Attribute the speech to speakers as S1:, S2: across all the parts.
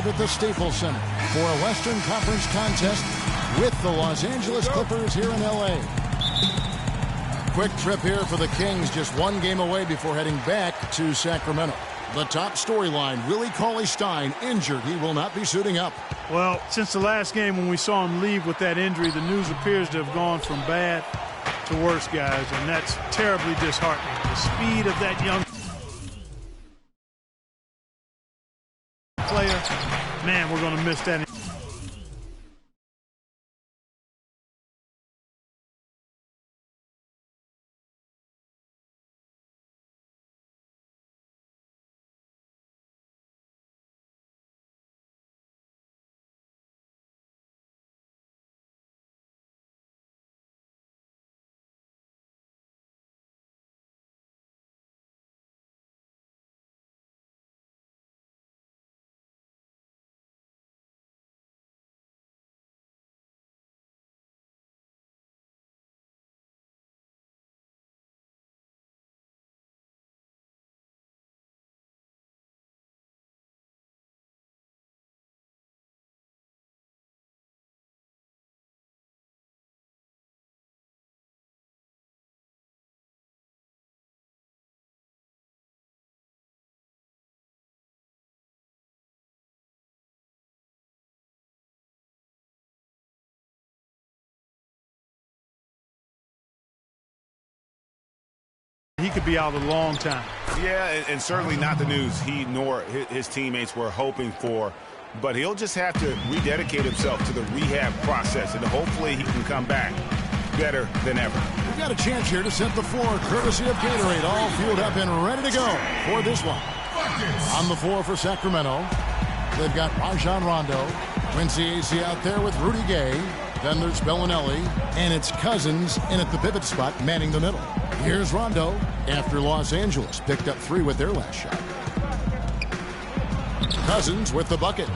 S1: live at the Staples Center for a Western Conference contest with the Los Angeles Clippers here in L.A. Quick trip here for the Kings, just one game away before heading back to Sacramento. The top storyline, Willie Cauley-Stein injured. He will not be suiting up.
S2: Well, since the last game when we saw him leave with that injury, the news appears to have gone from bad to worse, guys, and that's terribly disheartening. The speed of that young player, man, we're going to miss that. He could be out a long time.
S3: Yeah, and certainly not the news he nor his teammates were hoping for. But he'll just have to rededicate himself to the rehab process, and hopefully he can come back better than ever.
S1: We've got a chance here to set the floor, courtesy of Gatorade, all fueled up and ready to go for this one. On the floor for Sacramento, they've got Rajon Rondo, Quincy AC out there with Rudy Gay. Then there's Bellinelli, and it's Cousins in at the pivot spot, manning the middle. Here's Rondo after Los Angeles picked up 3 with their last shot. Cousins with the bucket.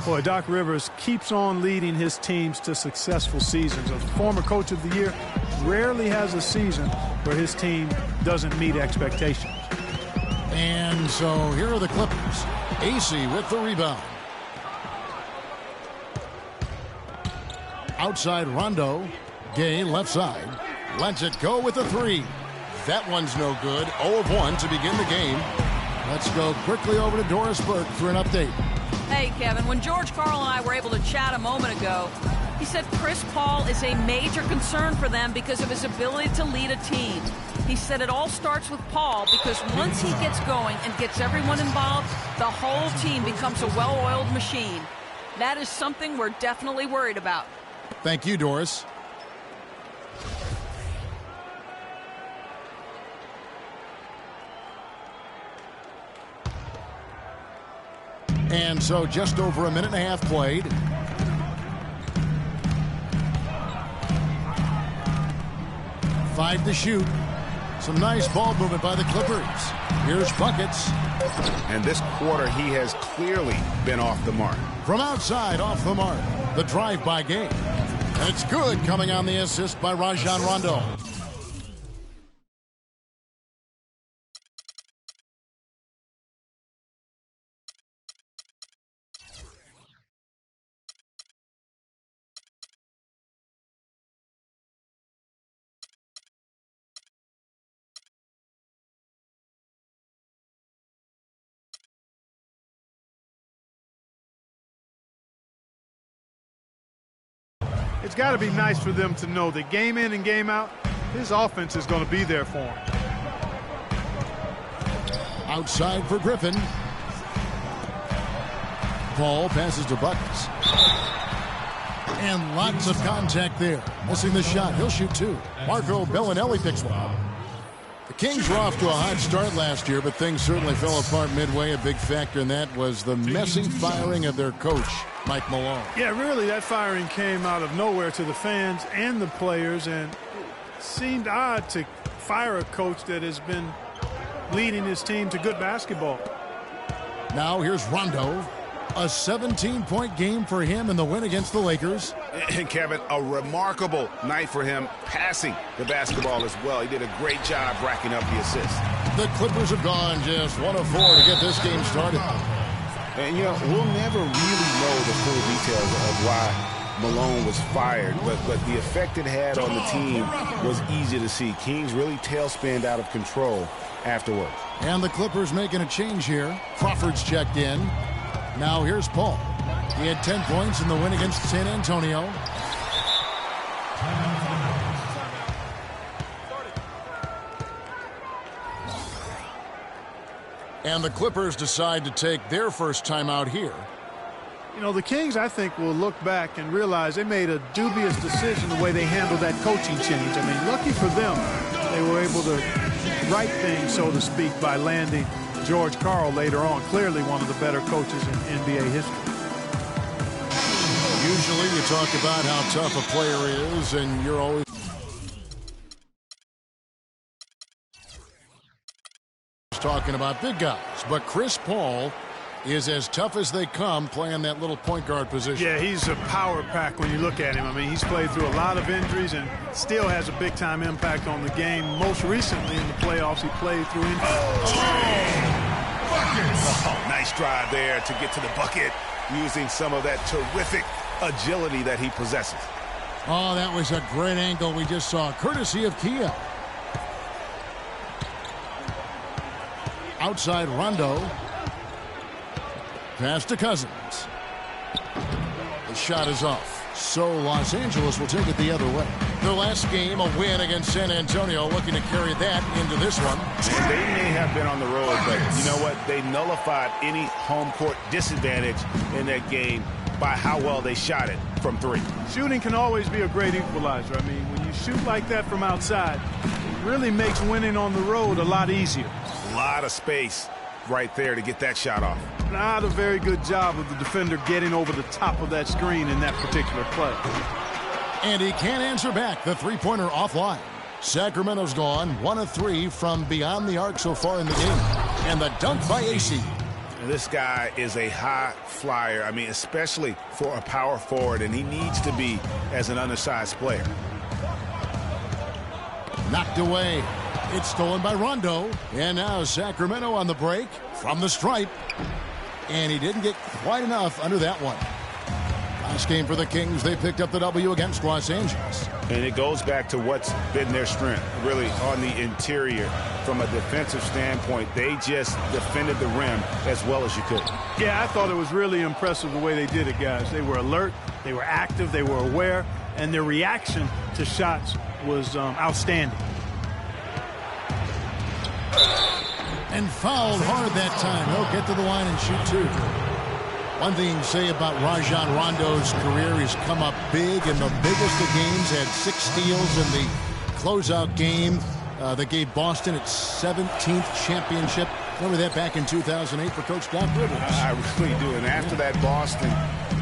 S2: Boy, Doc Rivers keeps on leading his teams to successful seasons. A former coach of the year rarely has a season where his team doesn't meet expectations.
S1: And so here are the Clippers. AC with the rebound. Outside Rondo. Gay left side. Lets it go with a 3. That one's no good. 0 of 1 to begin the game. Let's go quickly over to Doris Burke for an update.
S4: Hey, Kevin. When George Karl and I were able to chat a moment ago, he said Chris Paul is a major concern for them because of his ability to lead a team. He said it all starts with Paul because once he gets going and gets everyone involved, the whole team becomes a well-oiled machine. That is something we're definitely worried about.
S1: Thank you, Doris. And so just over a minute and a half played. Five to shoot. Some nice ball movement by the Clippers. Here's buckets.
S3: And this quarter, he has clearly been off the mark.
S1: From outside, off the mark. The drive by Gay. And it's good, coming on the assist by Rajon Rondo.
S2: It's got to be nice for them to know that game in and game out, his offense is going to be there for him.
S1: Outside for Griffin. Paul passes to Buckets. And lots of contact there. Missing the shot. He'll shoot 2. Marco Bellinelli picks one. The Kings were off to a hot start last year, but things certainly fell apart midway. A big factor in that was the messy firing of their coach, Mike Malone.
S2: Yeah, really, that firing came out of nowhere to the fans and the players, and it seemed odd to fire a coach that has been leading his team to good basketball.
S1: Now here's Rondo. A 17-point game for him in the win against the Lakers.
S3: And Kevin, a remarkable night for him passing the basketball as well. He did a great job racking up the assists.
S1: The Clippers have gone just 1 of 4 to get this game started.
S3: And, you know, we'll never really know the full details of why Malone was fired, but the effect it had on the team was easy to see. Kings really tailspinned out of control afterward.
S1: And the Clippers making a change here. Crawford's checked in. Now here's Paul. He had 10 points in the win against San Antonio. And the Clippers decide to take their first timeout here.
S2: You know, the Kings, I think, will look back and realize they made a dubious decision the way they handled that coaching change. I mean, lucky for them, they were able to right things, so to speak, by landing George Karl later on. Clearly one of the better coaches in NBA history.
S1: Usually you talk about how tough a player is, and you're always talking about big guys. But Chris Paul is as tough as they come playing that little point guard position.
S2: Yeah, he's a power pack when you look at him. I mean, he's played through a lot of injuries and still has a big-time impact on the game. Most recently in the playoffs, he played through injuries.
S3: Nice drive there to get to the bucket using some of that terrific agility that he possesses.
S1: Oh, that was a great angle we just saw, courtesy of Kia. Outside Rondo. Pass to Cousins. The shot is off. So Los Angeles will take it the other way. Their last game, a win against San Antonio, looking to carry that into this one.
S3: They may have been on the road, but you know what? They nullified any home court disadvantage in that game by how well they shot it from three.
S2: Shooting can always be a great equalizer. I mean, when you shoot like that from outside, it really makes winning on the road a lot easier.
S3: A lot of space right there to get that shot off.
S2: Not a very good job of the defender getting over the top of that screen in that particular play.
S1: And he can't answer back. The three-pointer offline. Sacramento's gone 1 of 3 from beyond the arc so far in the game. And the dunk by AC.
S3: This guy is a high flyer. I mean, especially for a power forward, and he needs to be as an undersized player.
S1: Knocked away. It's stolen by Rondo. And now Sacramento on the break from the stripe. And he didn't get quite enough under that one. Last game for the Kings, they picked up the W against Los Angeles.
S3: And it goes back to what's been their strength, really, on the interior. From a defensive standpoint, they just defended the rim as well as you could.
S2: Yeah, I thought it was really impressive the way they did it, guys. They were alert, they were active, they were aware, and their reaction to shots was outstanding.
S1: And fouled hard that time. He'll get to the line and shoot two. One thing you can say about Rajon Rondo's career, he's come up big in the biggest of games, had 6 steals in the closeout game that gave Boston its 17th championship. Remember that back in 2008 for Coach Doc Rivers?
S3: I really do. And after that Boston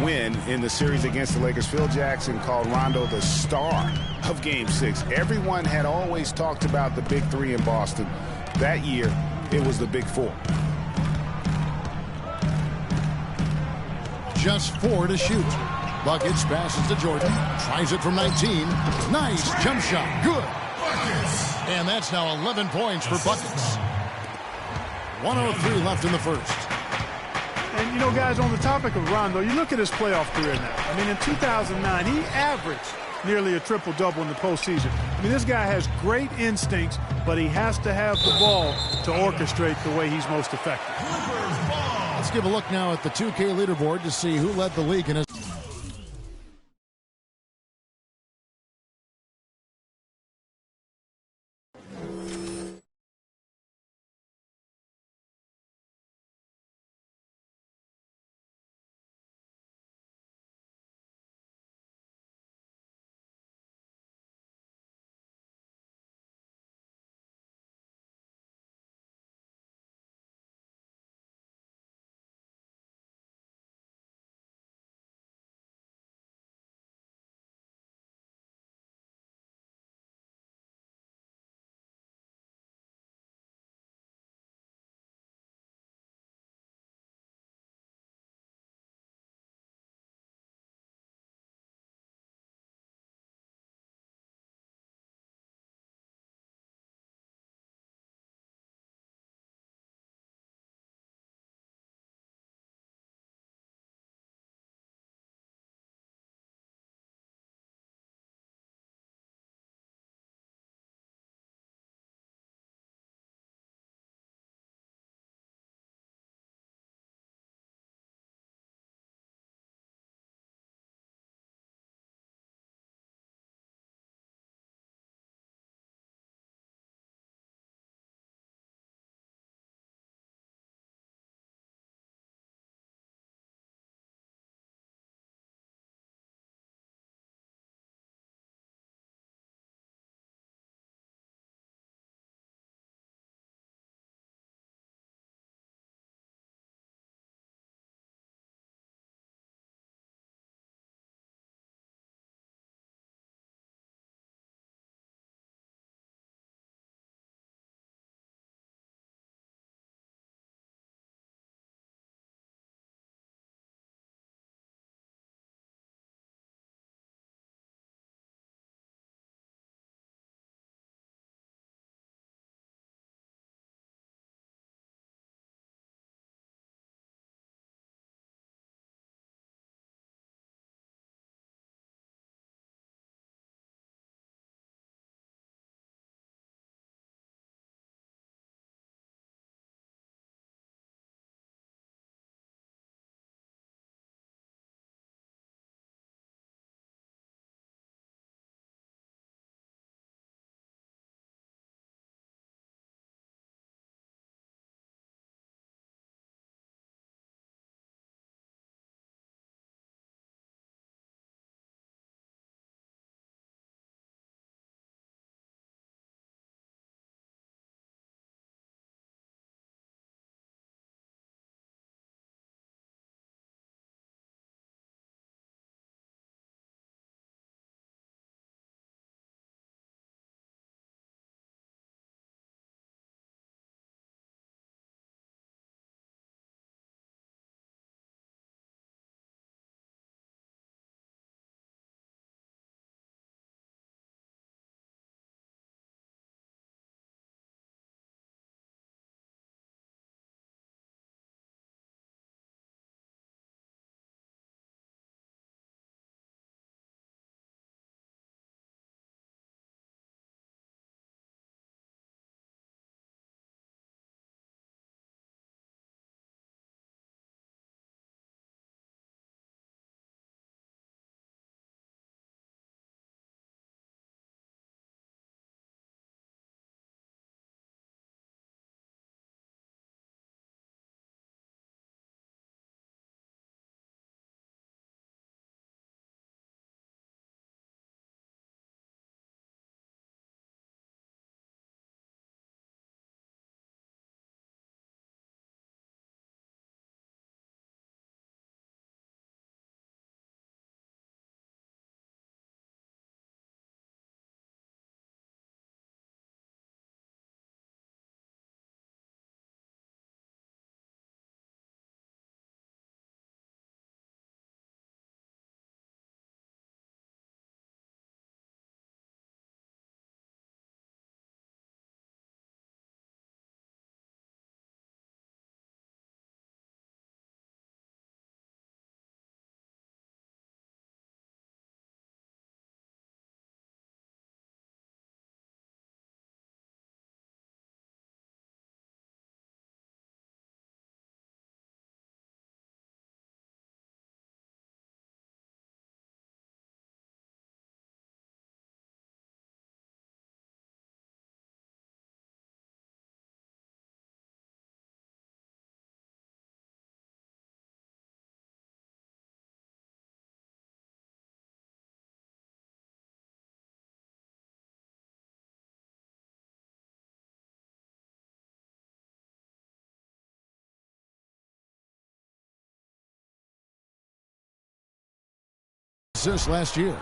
S3: win in the series against the Lakers, Phil Jackson called Rondo the star of Game 6. Everyone had always talked about the big three in Boston. That year, it was the big four.
S1: Just 4 to shoot. Buckets, passes to Jordan. Tries it from 19. Nice jump shot. Good. And that's now 11 points for Buckets. 1:03 left in the first.
S2: And, you know, guys, on the topic of Rondo, you look at his playoff career now. I mean, in 2009, he averaged nearly a triple-double in the postseason. I mean, this guy has great instincts, but he has to have the ball to orchestrate the way he's most effective.
S1: Let's give a look now at the 2K leaderboard to see who led the league in his assists last year.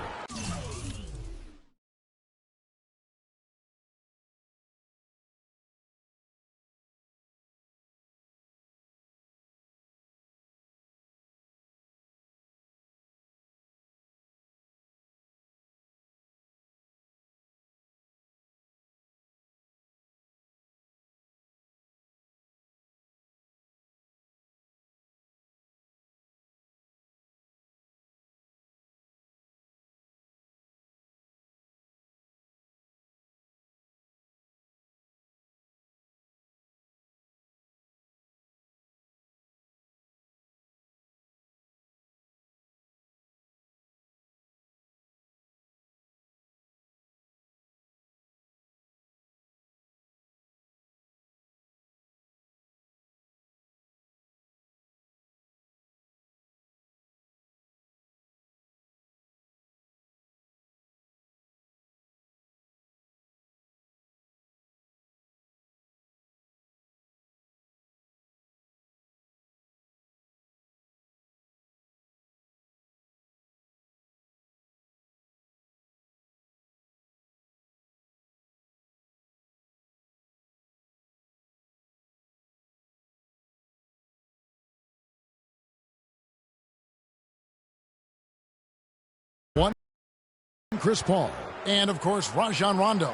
S1: Chris Paul, and of course Rajon Rondo.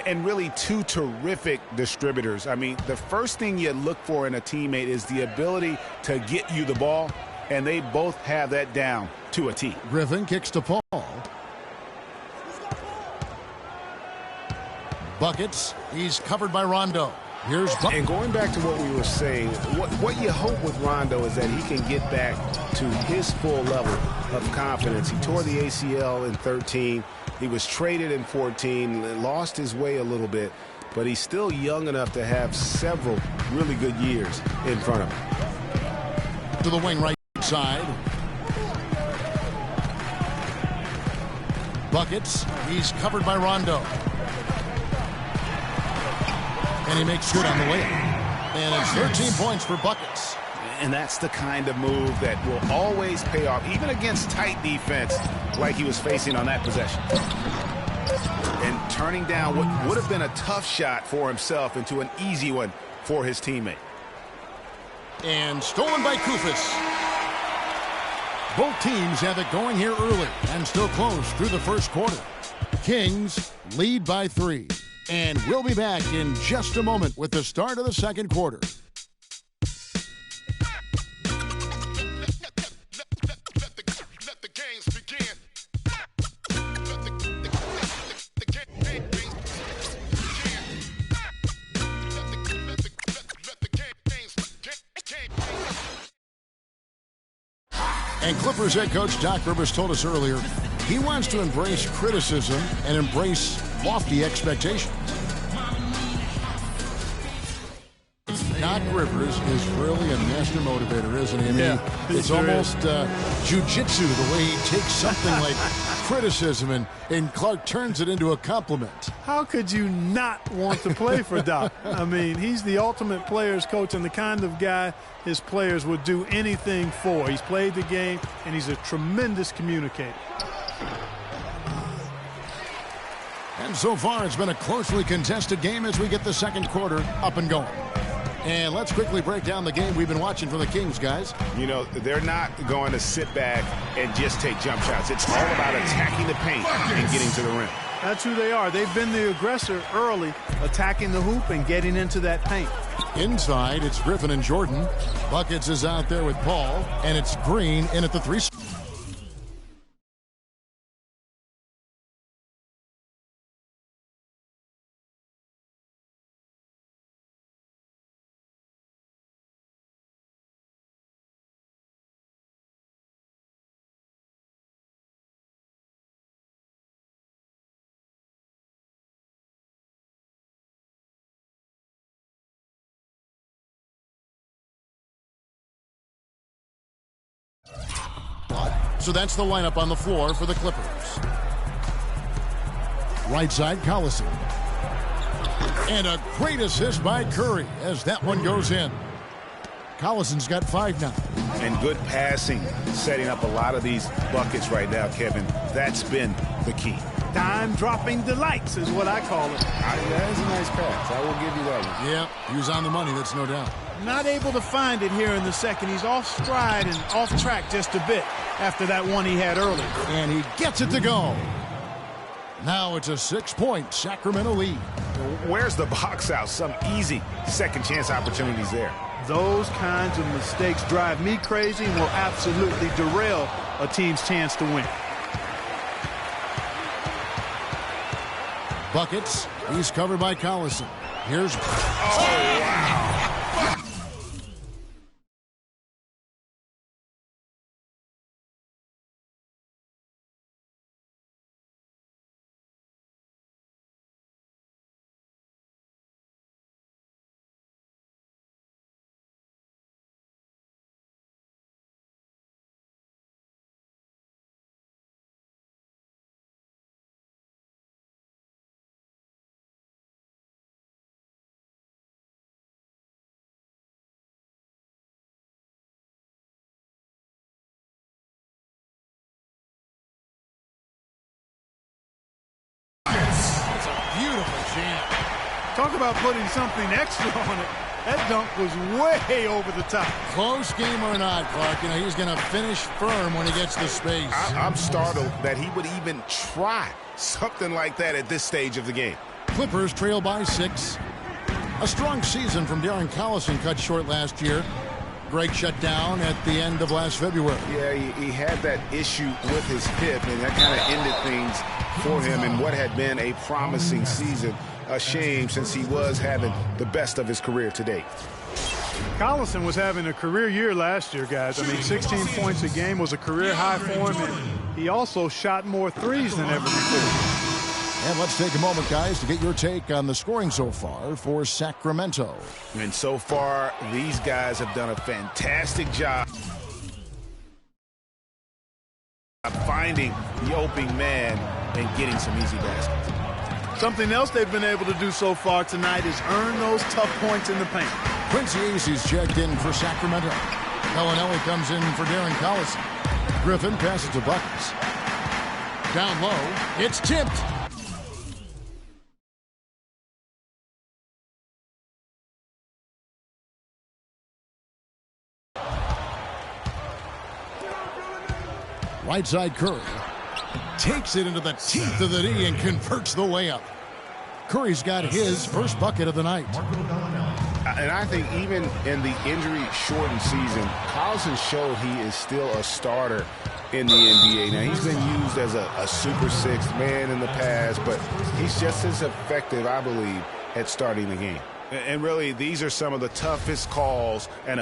S3: And really two terrific distributors. I mean, the first thing you look for in a teammate is the ability to get you the ball, and they both have that down to a T.
S1: Griffin kicks to Paul. Buckets. He's covered by Rondo. Here's
S3: and going back to what we were saying, what you hope with Rondo is that he can get back to his full level of confidence. He tore the ACL in 13. He was traded in 14, lost his way a little bit, but he's still young enough to have several really good years in front of him.
S1: To the wing right side. Buckets. He's covered by Rondo. And he makes good on the layup. And it's 13 points for Buckets.
S3: And that's the kind of move that will always pay off, even against tight defense like he was facing on that possession. And turning down what would have been a tough shot for himself into an easy one for his teammate.
S1: And stolen by Kufis. Both teams have it going here early and still close through the first quarter. Kings lead by 3. And we'll be back in just a moment with the start of the second quarter. And Clippers head coach Doc Rivers told us earlier he wants to embrace criticism and embrace lofty expectations. Doc Rivers is really a master motivator, isn't he? I mean, it's almost jiu-jitsu the way he takes something like criticism and Clark turns it into a compliment.
S2: How could you not want to play for Doc? I mean, he's the ultimate players coach and the kind of guy his players would do anything for. He's played the game, and he's a tremendous communicator.
S1: And so far, it's been a closely contested game as we get the second quarter up and going. And let's quickly break down the game we've been watching for the Kings, guys.
S3: You know, they're not going to sit back and just take jump shots. It's all about attacking the paint and getting to the rim.
S2: That's who they are. They've been the aggressor early, attacking the hoop and getting into that paint.
S1: Inside, it's Griffin and Jordan. Buckets is out there with Paul, and it's Green in at the 3. So that's the lineup on the floor for the Clippers. Right side, Collison. And a great assist by Curry as that one goes in. Collison's got 5 now.
S3: And good passing, setting up a lot of these buckets right now, Kevin. That's been the key.
S2: Dime-dropping delights is what I call it.
S3: That is a nice pass. I will give you that one.
S1: Yeah, he was on the money, that's no doubt.
S2: Not able to find it here in the second. He's off stride and off track just a bit after that one he had earlier.
S1: And he gets it to go. Now it's a 6-point Sacramento lead.
S3: Where's the box out? Some easy second chance opportunities there.
S2: Those kinds of mistakes drive me crazy and will absolutely derail a team's chance to win.
S1: Buckets. He's covered by Collison. Here's...
S3: Oh, wow.
S1: Beautiful jam.
S2: Talk about putting something extra on it. That dunk was way over the top.
S1: Close game or not, Clark, you know, he's going to finish firm when he gets the space.
S3: I'm startled that he would even try something like that at this stage of the game.
S1: Clippers trail by 6. A strong season from Darren Collison cut short last year. Greg shut down at the end of last February.
S3: Yeah, he had that issue with his hip, and that kind of ended things for him in what had been a promising season. A shame, since he was having the best of his career to date.
S2: Collison was having a career year last year, guys. I mean, 16 points a game was a career high for him, and he also shot more threes than ever before.
S1: And let's take a moment, guys, to get your take on the scoring so far for Sacramento.
S3: And so far, these guys have done a fantastic job of finding the opening man and getting some easy baskets.
S2: Something else they've been able to do so far tonight is earn those tough points in the paint.
S1: Quincy Aces checked in for Sacramento. Bellinelli comes in for Darren Collison. Griffin passes to Buckets. Down low, it's tipped. Right side Curry takes it into the teeth of the knee and converts the layup. Curry's got his first bucket of the night.
S3: And I think even in the injury-shortened season, Collison showed he is still a starter in the NBA. Now, he's been used as a super sixth man in the past, but he's just as effective, I believe, at starting the game. And really, these are some of the toughest calls and